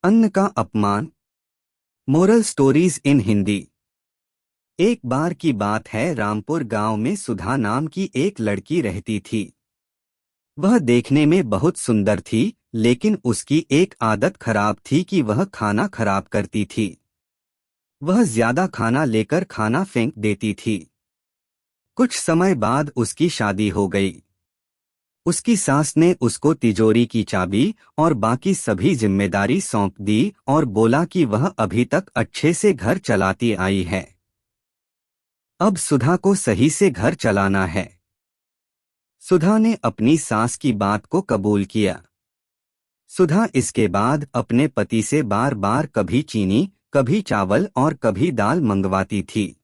अन्न का अपमान। Moral stories in Hindi. एक बार की बात है, रामपुर गांव में सुधा नाम की एक लड़की रहती थी। वह देखने में बहुत सुंदर थी, लेकिन उसकी एक आदत खराब थी कि वह खाना खराब करती थी। वह ज्यादा खाना लेकर खाना फेंक देती थी। कुछ समय बाद उसकी शादी हो गई। उसकी सास ने उसको तिजोरी की चाबी और बाकी सभी जिम्मेदारी सौंप दी और बोला कि वह अभी तक अच्छे से घर चलाती आई है। अब सुधा को सही से घर चलाना है। सुधा ने अपनी सास की बात को कबूल किया। सुधा इसके बाद अपने पति से बार बार कभी चीनी, कभी चावल और कभी दाल मंगवाती थी।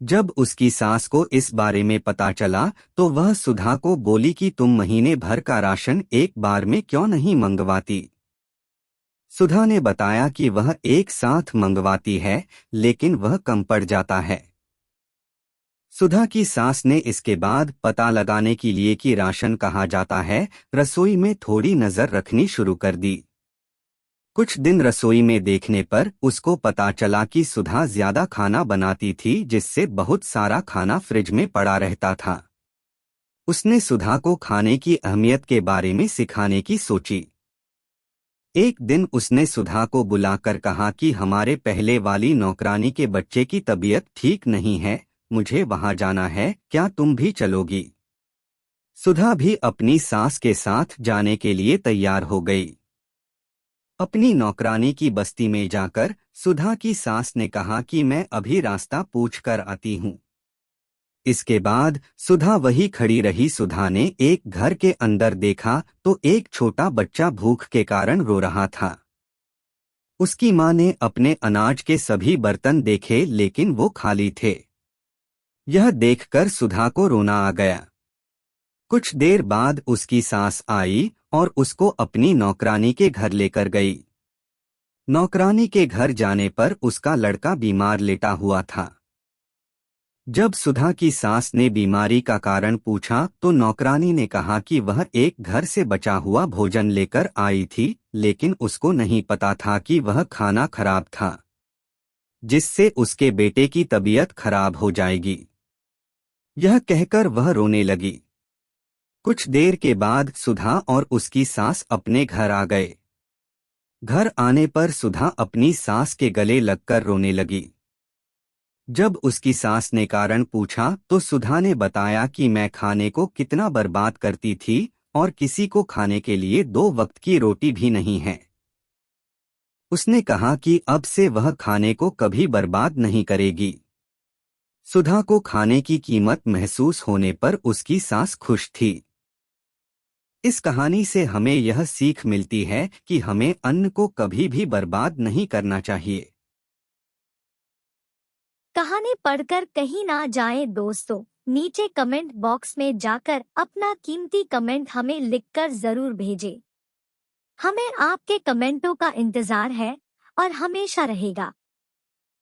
जब उसकी सास को इस बारे में पता चला तो वह सुधा को बोली कि तुम महीने भर का राशन एक बार में क्यों नहीं मंगवाती। सुधा ने बताया कि वह एक साथ मंगवाती है, लेकिन वह कम पड़ जाता है। सुधा की सास ने इसके बाद पता लगाने के लिए कि राशन कहाँ जाता है, रसोई में थोड़ी नजर रखनी शुरू कर दी। कुछ दिन रसोई में देखने पर उसको पता चला कि सुधा ज्यादा खाना बनाती थी, जिससे बहुत सारा खाना फ्रिज में पड़ा रहता था। उसने सुधा को खाने की अहमियत के बारे में सिखाने की सोची। एक दिन उसने सुधा को बुलाकर कहा कि हमारे पहले वाली नौकरानी के बच्चे की तबीयत ठीक नहीं है, मुझे वहां जाना है, क्या तुम भी चलोगी? सुधा भी अपनी सास के साथ जाने के लिए तैयार हो गई। अपनी नौकरानी की बस्ती में जाकर सुधा की सास ने कहा कि मैं अभी रास्ता पूछ कर आती हूँ। इसके बाद सुधा वही खड़ी रही। सुधा ने एक घर के अंदर देखा तो एक छोटा बच्चा भूख के कारण रो रहा था। उसकी मां ने अपने अनाज के सभी बर्तन देखे, लेकिन वो खाली थे। यह देखकर सुधा को रोना आ गया। कुछ देर बाद उसकी सास आई और उसको अपनी नौकरानी के घर लेकर गई। नौकरानी के घर जाने पर उसका लड़का बीमार लेटा हुआ था। जब सुधा की सास ने बीमारी का कारण पूछा तो नौकरानी ने कहा कि वह एक घर से बचा हुआ भोजन लेकर आई थी, लेकिन उसको नहीं पता था कि वह खाना खराब था, जिससे उसके बेटे की तबीयत खराब हो जाएगी। यह कहकर वह रोने लगी। कुछ देर के बाद सुधा और उसकी सास अपने घर आ गए। घर आने पर सुधा अपनी सास के गले लगकर रोने लगी। जब उसकी सास ने कारण पूछा तो सुधा ने बताया कि मैं खाने को कितना बर्बाद करती थी और किसी को खाने के लिए 2 वक्त की रोटी भी नहीं है। उसने कहा कि अब से वह खाने को कभी बर्बाद नहीं करेगी। सुधा को खाने की कीमत महसूस होने पर उसकी सास खुश थी। इस कहानी से हमें यह सीख मिलती है कि हमें अन्न को कभी भी बर्बाद नहीं करना चाहिए। कहानी पढ़कर कहीं ना जाएं दोस्तों। नीचे कमेंट बॉक्स में जाकर अपना कीमती कमेंट हमें लिखकर जरूर भेजें। हमें आपके कमेंटों का इंतजार है और हमेशा रहेगा।